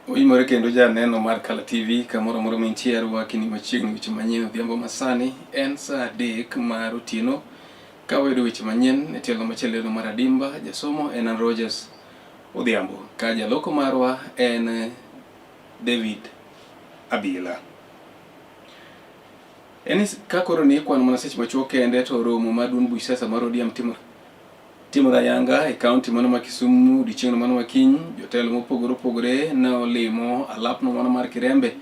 Uyimore kendo janeno mar Kala TV kamoro moro mintie arwaki ni machiegni weche manyien odhiambo masani en saa 3 mar otieno ka wayudo weche manyien e tielo machielo mar Adimba. Jasomo en Rogers Odhiambo ka jaloko marwa en David Abila. Enis ka koro ni kwan mana seche machuok kende to romo maduong' buch siasa mar ODM timore ayanga e kaunti mano ma Kisumu dichieng' mano ma kiny. Jotelo mopogore ne olimo alapno mano mar Kirembe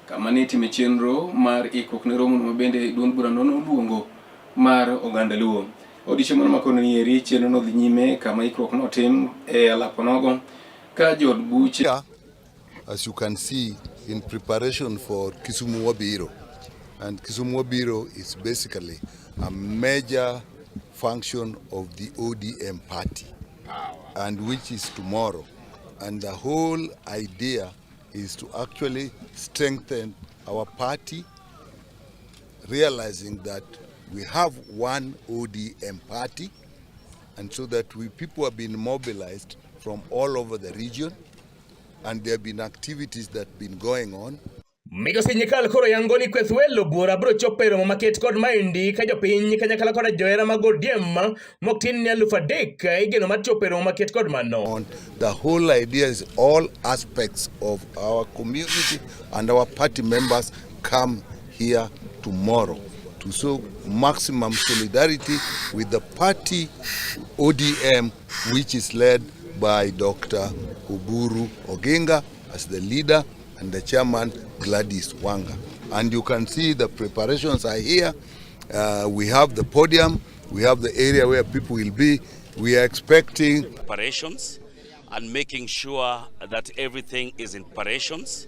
kama ne itime chenro mar ikruok ne romo ma bende duond burano noluongo mar oganda Luo. Odiochieng' mano ma kono nieri chenro no dhi nyime kama ikruok no tim e alaponogo ka jod buche. As you can see, in preparation for Kisumu Wabiro, and Kisumu Wabiro is basically a major function of the ODM party, and which is tomorrow. And the whole idea is to actually strengthen our party, realizing that we have one ODM party, and so that people have been mobilized from all over the region, and there have been activities that have been going on. Migosi Nyikal koro yangoni kweth welo bura bro chopero maket kod maendi ka jopiny kanyakala kod joera mag ODM moktin ni 3,000 igeno mar chopero maket kod mano. The whole idea is all aspects of our community and our party members come here tomorrow to show maximum solidarity with the party ODM, which is led by Dr. Oburu Oginga as the leader and the chairman Gladys Wanga. And you can see the preparations are here. We have the podium, we have the area where people will be. We are expecting preparations and making sure that everything is in preparations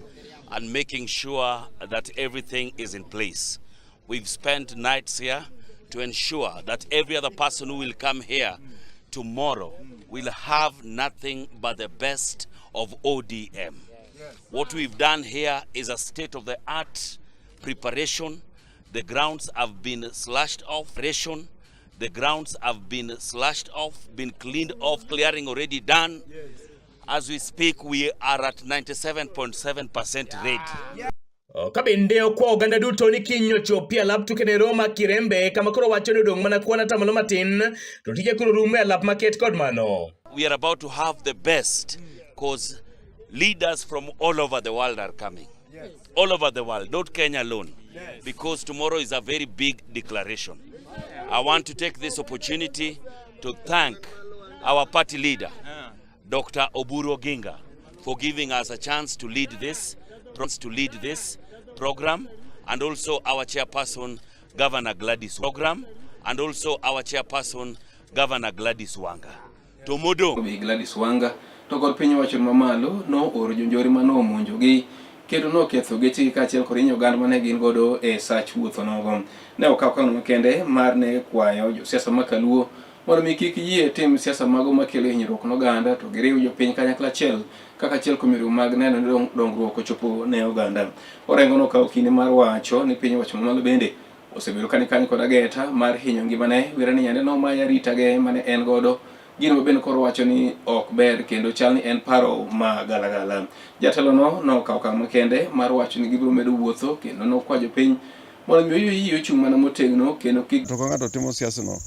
and making sure that everything is in place. We've spent nights here to ensure that every other person who will come here tomorrow will have nothing but the best of ODM. What we've done here is a state-of-the-art preparation. The grounds have been slashed off. The grounds have been slashed off, been cleaned off, clearing already done. As we speak, we are at 97.7% ready. Kabende okwa oganda duto ni kinyo chopi alap tukene Roma Kirembe kama koro wacho ni dong mana kuana tamalo matin to tije kuro rume alap market kod mano. We are about to have the best because leaders from all over the world are coming. Yes. All over the world, not Kenya alone. Yes. Because tomorrow is a very big declaration. I want to take this opportunity to thank our party leader, Dr. Oburu Oginga, for giving us a chance to lead this program, and also our chairperson, Governor Gladys Wanga, Tomodo. Gladys Wanga to kod piny wacho mamalo no oro jonjore mano omonjogi kendo no ketho geche kaachiel kod inyo oganda mane gin godo e sach wuotho nogo. Ne okaw kano makende mar ne kwayo josiasa makaluo mondo mi kik yie tim siasa mago makelo hinyruok n'oganda to giriw jopiny kanyakla achiel kaka achiel kuom yore mag neno ni dongruok ochopo ne oganda. Orengo nokawo kinde mar wacho ni piny wacho mamalo bende osebedo kani kany kod ageta mar hinyo ngimane wera ni nyande no maya ritage mane en godo gino bende koro wacho ni ok ber kendo chal ni en paro ma galagala. Jatelo no okawo okang' makende mar wacho ni gibiro medo wuotho kendo nokwayo jopiny mondo mi oyie ochung' mana motegno kendo kik to ka ng'ato timo siasa no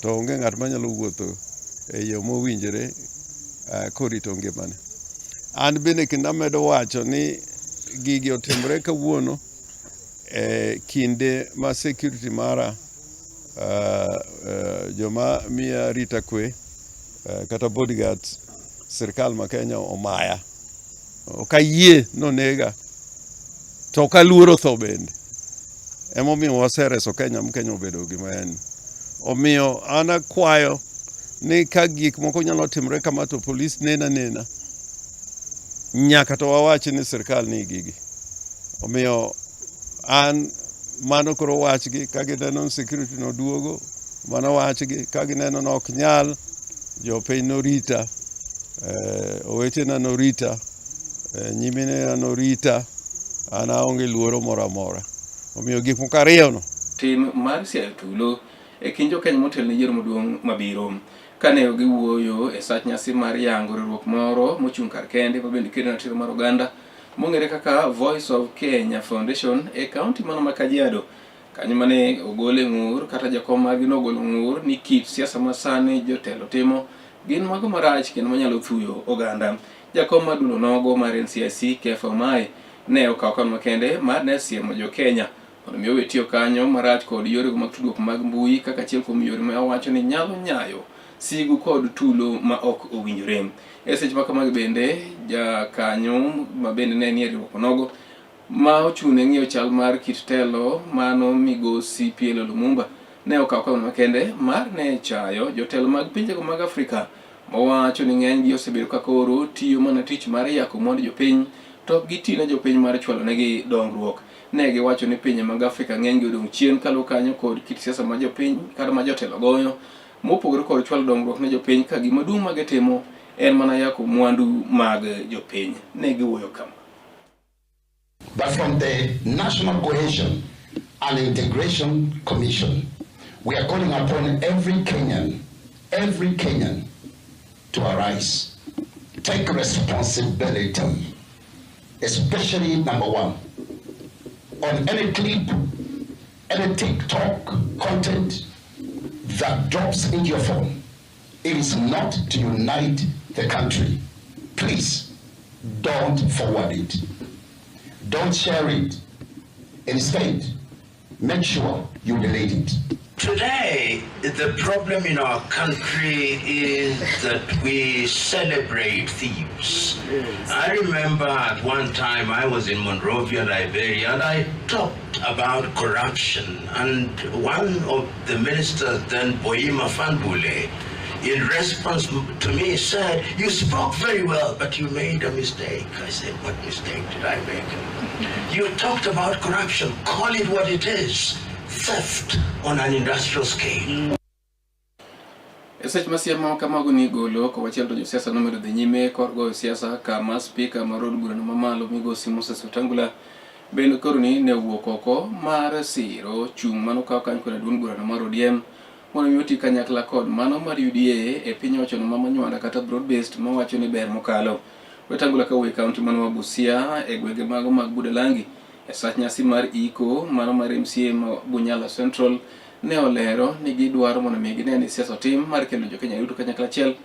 to onge ng'at manyalo wuotho e yo mowinjore korito ngimane. An bende kendo amedo wacho ni gigi otimore kawuono kinde ma security mara joma miya rita kwe kata bodyguards sirkal ma Kenya omaya okayie nonega to kaluoro tho bende emomiyo wasereso Kenya mkenya obedo gima en. Omiyo an akwayo ni ka gik moko nyalo timore kama to polis nena nyaka to wawach ni sirkal ni gigi. Omiyo an mano koro wachgi ka gineno security no duogo mano wachgi ka gineno no ok nyal jopiny norita owetena norita nyimine norita an aonge luoro moro amora. Omiyo gik moko ariyo no tim mar siayo tulo e kind jokenya motel ne yiero maduong' mabiro kane giwuoyo e sach nyasi mar yango riwruok moro mochung' kar kende ma bende kedo ratiro mar oganda mong'ere kaka Voice of Kenya Foundation e kaunti mano ma Kajiado. Kanyo mane ogole ng'ur kata jakom margi nogolo ng'ur ni kit siasa masani jotelo timo gin mago marach kendo manyalo thuyo oganda. Jakom madulo nogo mar NCIC Kefa Omae ne okawo kan makende mar ne siemo jo Kenya mondo mi owetiyo kanyo marach kod yore mag tudruok mag mbui kaka achiel kuom yore ma owacho ni nyalo nyayo sigu kod tulo ma ok owinjore. E seche makamagi bende jakanyo ma bende ne nie riwruok nogo ma ochune ng'iyo chal mar kit telo mano migosi Pielo Lumumba ne okawo kan makende mar ne chayo jotelo mag pinjego mag Afrika mowacho ni ng'enygi osebedo ka koro tiyo mana tich mar yako mond jopiny to gitiyo ne jopiny mar chwalo negi dongruok. Ne giwacho ni pinje mag Afrika ng'enygi odong' chien kaluwo kanyo kod kit siasa ma jopiny kata ma jotelo goyo mopogore kod chwalo dongruok ne jopiny ka gima duong' ma gitimo en mana yako mwandu mag jopiny. Ne giwuoyo kama. But from the National Cohesion and Integration Commission, we are calling upon every Kenyan to arise, take responsibility, especially number one, on any clip, any TikTok content that drops into your phone. It is not to unite the country. Please don't forward it. Don't share it. Instead, make sure you delete it. Today, the problem in our country is that we celebrate thieves. I remember at one time I was in Monrovia, Liberia, and I talked about corruption. And one of the ministers then, Boima Fanbule, in response to me said, "You spoke very well, but you made a mistake." I said, "What mistake did I make?" "You talked about corruption. Call it what it is. Theft on an industrial scale." Seche masiemo kamago ni golo ko wachiel to josiasa nomedo dhi nyime kod goyo siasa kama spika mar od burano mamalo migosi Moses Wetangula bende koro ni ne owuok oko mar siro chung' mano kawo kanyo kod duond burano mar ODM mondo mi oti kanyakla kod mano mar UDA e piny owacho no mamanywanda kata broad based mawacho ni ber mokalo. Wetangula kawuok e kaunti mano ma Busia e gwenge mago mag Budalangi e sach nyasi mar iko mano mar MCA ma Bunyala Central ne olero ni gidwaro mondo mi gine ni siasa tim mar kelo jo Kenya yuto kanyakla achiel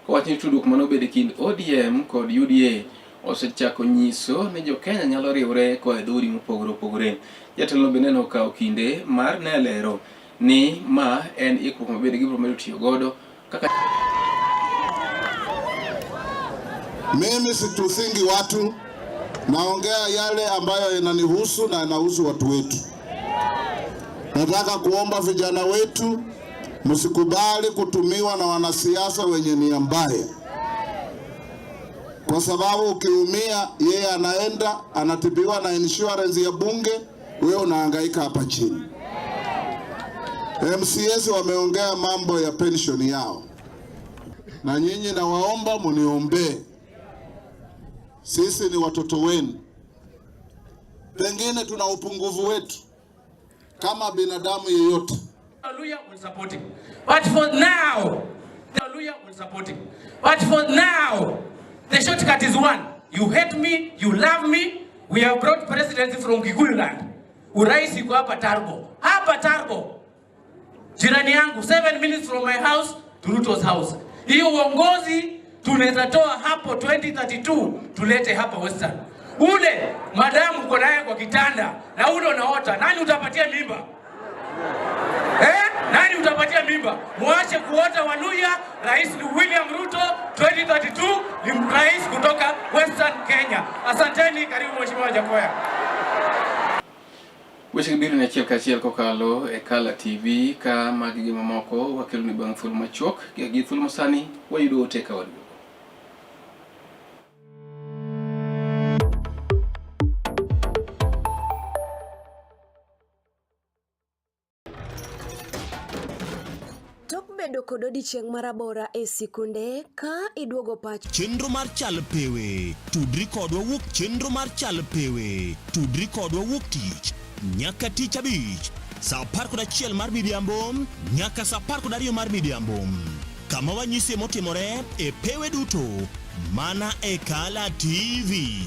kowacho ni tudruok mano bedo kind ODM kod UDA osechako nyiso ni jo Kenya nyalo riwre koa e dhoudi mopogore opogore. Jatelo bende ne okawo kinde mar ne lero ni ma en ikruok mabende gibiro medo tiyo godo kaka mimi situsingi watu, naongea yale ambayo yananihusu na yanahusu watu wetu. Nataka kuomba vijana wetu msikubali kutumiwa na wanasiasa wenye nia mbaya, kwa sababu ukiumia yeye anaenda anatibiwa na insurance ya bunge, wewe unahangaika hapa chini. MCS wameongea mambo ya pension yao, na nyinyi nawaomba muniombee. Sisi ni watoto wenu, pengine tuna upungufu wetu kama binadamu yeyote. Hallelujah will support him. But for now, hallelujah will support him. But for now, the shortcut is one. You hate me, you love me. We have brought presidency from Kikuyu land. Urais iko hapa Tarbo. Hapa Tarbo. Jirani yangu 7 minutes from my house to Ruto's house. Hiyo uongozi tunaweza toa hapo 2032 tulete hapa Western. Ule madamu uko naye kwa kitanda na ule unaota, nani utapatia mimba? Nani utapatia mimba? Muache kuota Waluya. Rais William Ruto 2032 ni rais kutoka Western Kenya. Asanteni, karibu Mheshimiwa Jakoya. Weche gibiro ne achiel kokalo e Kala TV ka magi gi mamoko wakelo ni bang' thuolo machuok gi thuolo masani wayudo ote ka wadwo. Bedo kod odiochieng' marabora e sikunde ka iduogo pach. Chenro mar chal pewe tudri kodwa wuok chenro mar chal pewe tudri kodwa wuok tich nyaka tich abich saa 11 mar midhiambo nyaka saa 12 mar midhiambo. Kama wanyisi motimore e pewe duto mana e Kala TV.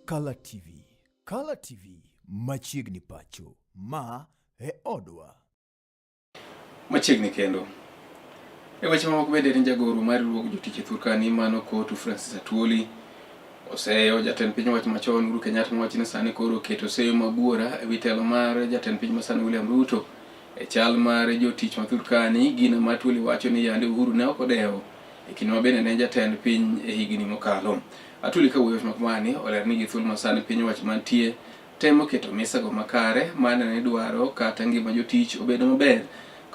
Color TV. Color TV machiegni pacho. Ma e odwa. Machiegni kendo. E weche mamoko bende en jagoro mar riwruog jotich e Thurkani mano Kotu Francis Atwoli oseyo jatend piny owacho machon Uhuru Kenyatta mowacho ni sani koro keto seyo mabuora e wi telo mar jatend piny masani William Ruto e chal mar jotich ma Thurkani. Gino ma Atwoli wacho ni yande Uhuru ne ok odewo e kinde ma bende ne jatend piny e higni mokalo. Atwoli ka wuoyo makmani oler ni gi thuolo ma sani piny owacho mantie temo keto misago makare mane ne dwaro kata ngima jotich obedo maber.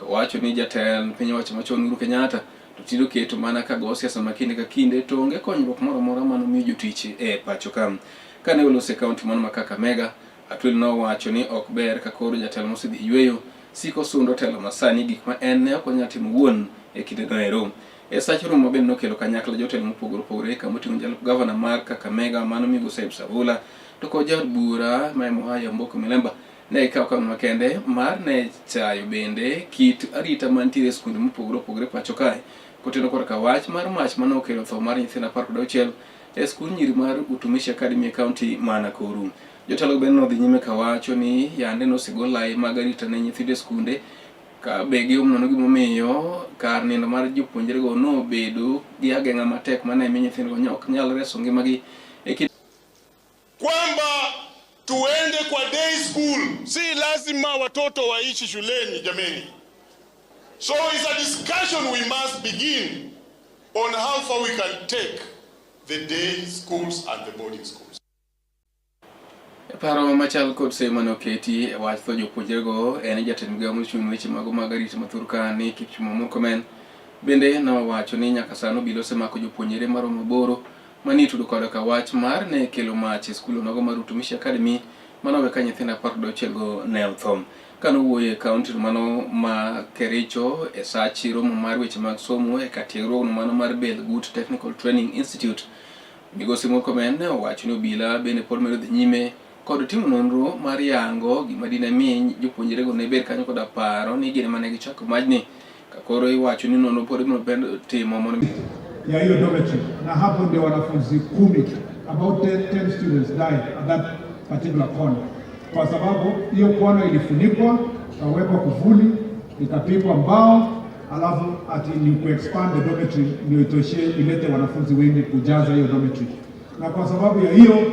Wacho ni jatend piny owacho machon Uhuru Kenyatta to tiro keto mana ka go siasa makinde ka kinde to onge konyruok moro amora mano miyo jotich e pacho kam. Kane olose kaunti mano ma Kakamega, Atwoli nowacho ni ok ber ka koro jatelo mosedhi yweyo siko sundo telo masani gik ma en ne ok onyal timo wuon e kinde noero. E sach romo bende nokelo kanyakla jotelo mopogore opogore kama oting'o jalup gavana mar Kakamega mano Migosi Sabula to kod jaod bura ma Mohayo Mboko Milemba ne ikawo okang' makende mar ne chayo bende kit arita mantiere e skunde mopogore opogore pacho kae koteno korka wach mar mach mane okelo tho mar nyithindo 16 e skul nyiri mar Utumishi Academy e kaunti ma Nakuru. Jotelo bende nodhi nyime ka wacho ni yande nosegol lai mag arita ne nyithindo e skunde ka be gimono gimomiyo kar nindo mar jopuonjre go nobedo gi ageng'a matek mane miyo nyithindo go ok nyal reso ngimagi e kwamba tuende kwa day school, si lazima watoto waishi shuleni jameni. So it's a discussion we must begin on how far we can take the day schools and the boarding schools. Paro machal kod sema no keti e wach tho jopuonjre go en jatend migawo mochung' weche mago mag arita ma Thurkani Kipchumba Murkomen bende nowacho ni nyaka sano obila osemako jopuonjre maromo 8 mani tudo kod ka wach mar ne kelo mach e skul nogo mar Utumishi Academy mano ka nyithindo 16 go ne otho. Kano wuoye kaunti mano ma Kericho e sach romo mar weche mag somo e katiegruok mano mar Belgut Technical Training Institute, Migosi Murkomen ne owacho ni obila bende pod medo dhi nyime kod timo nonro mar yango gima dine mi jopuonjre go ne ber kanyo kod paro ni gine mane gichako majni ka koro iwacho ni nonro pod ibiro timo mondo ya hiyo dormitory, na hapo ndio wanafunzi 10 about 10 students died at that particular corner, kwa sababu hiyo kona ilifunikwa ikawekwa kuvuli ikapigwa mbao, alafu ati ni ku expand the dormitory ndio itoshe ilete wanafunzi wengi kujaza hiyo dormitory. Na kwa sababu ya hiyo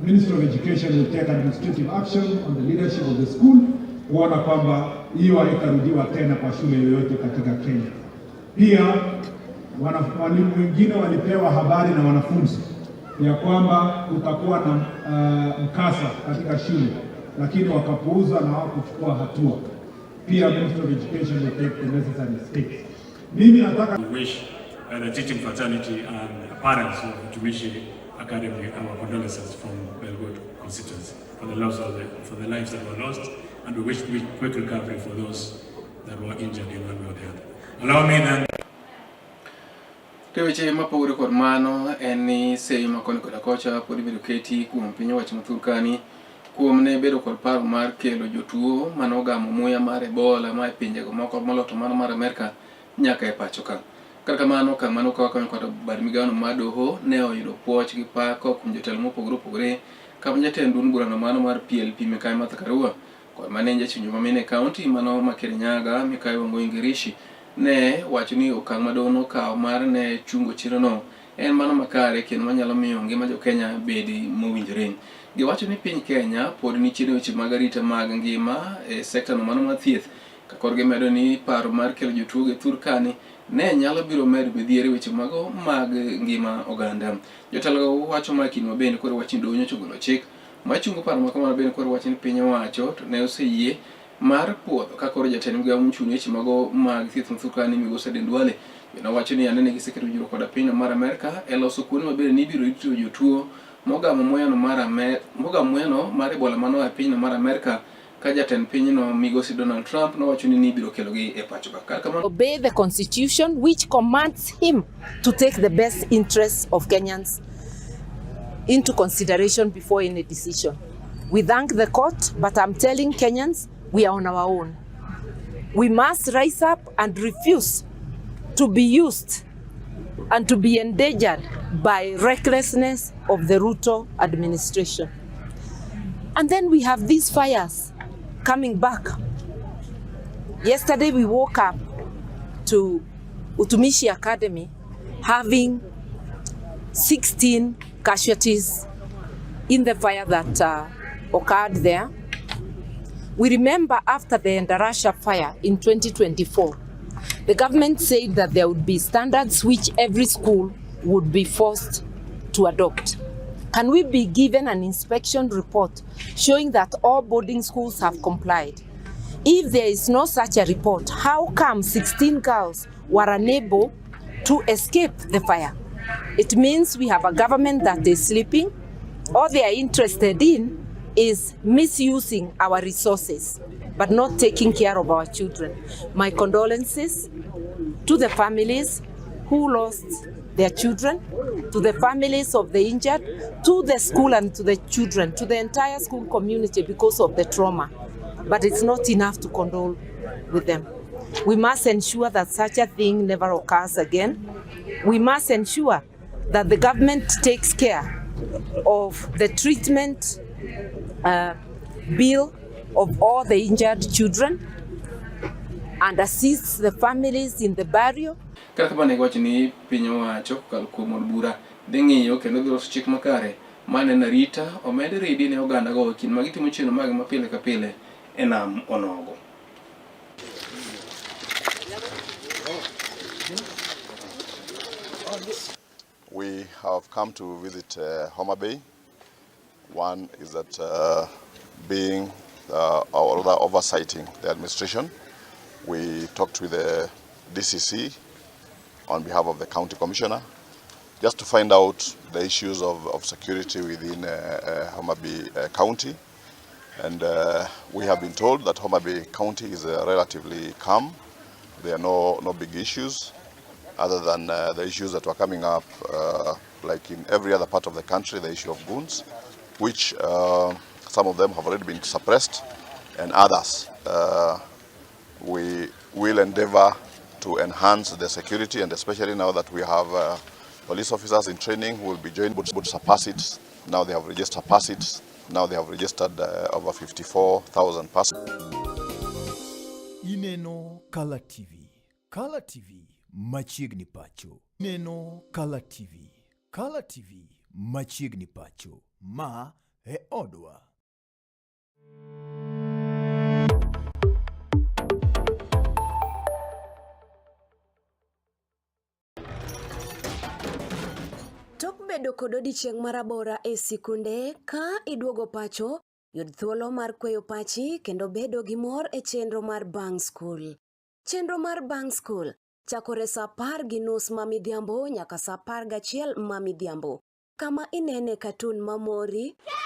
Ministry of Education will take administrative action on the leadership of the school kuona kwamba hiyo haitarudiwa tena kwa shule yoyote katika Kenya. Pia walimu wengine walipewa habari na wanafunzi ya kwamba kutakuwa na mkasa katika shule, lakini wakapuuza na hawakuchukua hatua. Pia Ministry of Education will take the necessary steps. Mimi nataka wish the teaching fraternity and parents of Utumishi Academy our condolences from Belgut constituency for the lives that were lost, and we wish quick recovery for those that were injured when we were there. Allow me then. Weche mapogore kod mano en ni seyo makoni koda kocha pod bedo keti kuom piny owacho ma Thurkani kuom ne bedo kod paro mar kelo jotuo manogamo muya mar Ebola ma e pinjego moko moloto mano mar Amerika nyaka e pacho ka. Kata kamano kamano kawakonyo kod bad migawono mar doho ne oyudo puoch gi pako kuom jotelo mopogore opogore kama jatend duond burano mano mar PLP Mikai Martha Karua kod maneja chunjo mamine e kaunti mano ma Kirinyaga Mikai Wangui Ngirishi ne wacho ni okang' madono kawo mar ne chungo chirono en mano makare kendo manyalo miyo ngima jo Kenya bedi mowinjore. Giwacho ni piny Kenya pod nitie weche mag arita mag ngima e sekta no mano mar thieth ka kor gimedo ni paro mar kelo jotuo e Thurkani ne nyalo biro medo midhiere weche mago mag ngima oganda. Jotelo wacho ma kinde mabende koro wacho ni donyo chogolo chik machungo paro makamano bende koro wacho ni piny owacho to ne oseyie mar puodho ka koro jatend migawo mochung' weche mago mag thieth ma Thurkani Migosi Duale bende wacho ni ane giseketo winjruok kod piny mar Amerika e loso kuonde mabende ni biro rito jotuo mogamo muyano mar Ebola mano e piny mar Amerika ka jatend pinyno Migosi Donald Trump nowacho ni biro kelogi e pacho ka. Obey the constitution which commands him to take the best interests of Kenyans into consideration before any decision. We thank the court, but I'm telling Kenyans we are on our own. We must rise up and refuse to be used and to be endangered by recklessness of the Ruto administration. And then we have these fires coming back. Yesterday we woke up to Utumishi Academy having 16 casualties in the fire that occurred there. We remember after the Endarasha fire in 2024, the government said that there would be standards which every school would be forced to adopt. Can we be given an inspection report showing that all boarding schools have complied? If there is no such a report, how come 16 girls were unable to escape the fire? It means we have a government that is sleeping. All they are interested in is misusing our resources, but not taking care of our children. My condolences to the families who lost their children, to the families of the injured, to the school and to the children, to the entire school community because of the trauma. But it's not enough to condole with them. We must ensure that such a thing never occurs again. We must ensure that the government takes care of the treatment bill of all the injured children and assists the families in the burial. Kaka bane gwacho ni piny owacho kal kuom od bura dhi ng'iyo kendo dhi loso chik makare mane narita omed ridi ne oganda go kin magitimo cheno mag mapile ka pile e nam onogo. We have come to visit Homa Bay. One is that being or oversighting the administration, we talked with the DCC on behalf of the county commissioner, just to find out the issues of security within Homa Bay County. And we have been told that Homa Bay County is relatively calm. There are no big issues, other than the issues that were coming up, like in every other part of the country, the issue of goons, which some of them have already been suppressed, and others we will endeavor to enhance the security, and especially now that we have police officers in training who will be joined with Sapacit. Now they have registered Sapacit. Now they have registered over 54,000 persons. Ineno Kala TV. Kala TV machiegni pacho. Ineno Kala TV. Kala TV machiegni pacho. Ma e odwa. Tok bedo kod odiochieng' marabora e sikunde ka iduogo pacho, yud thuolo mar kweyo pachi kendo bedo gi mor e chenro mar Bang School. Chenro mar Bang School chakore saa 10:30 mamidhiambo nyaka saa 11 mamidhiambo. Kama inene katun mamori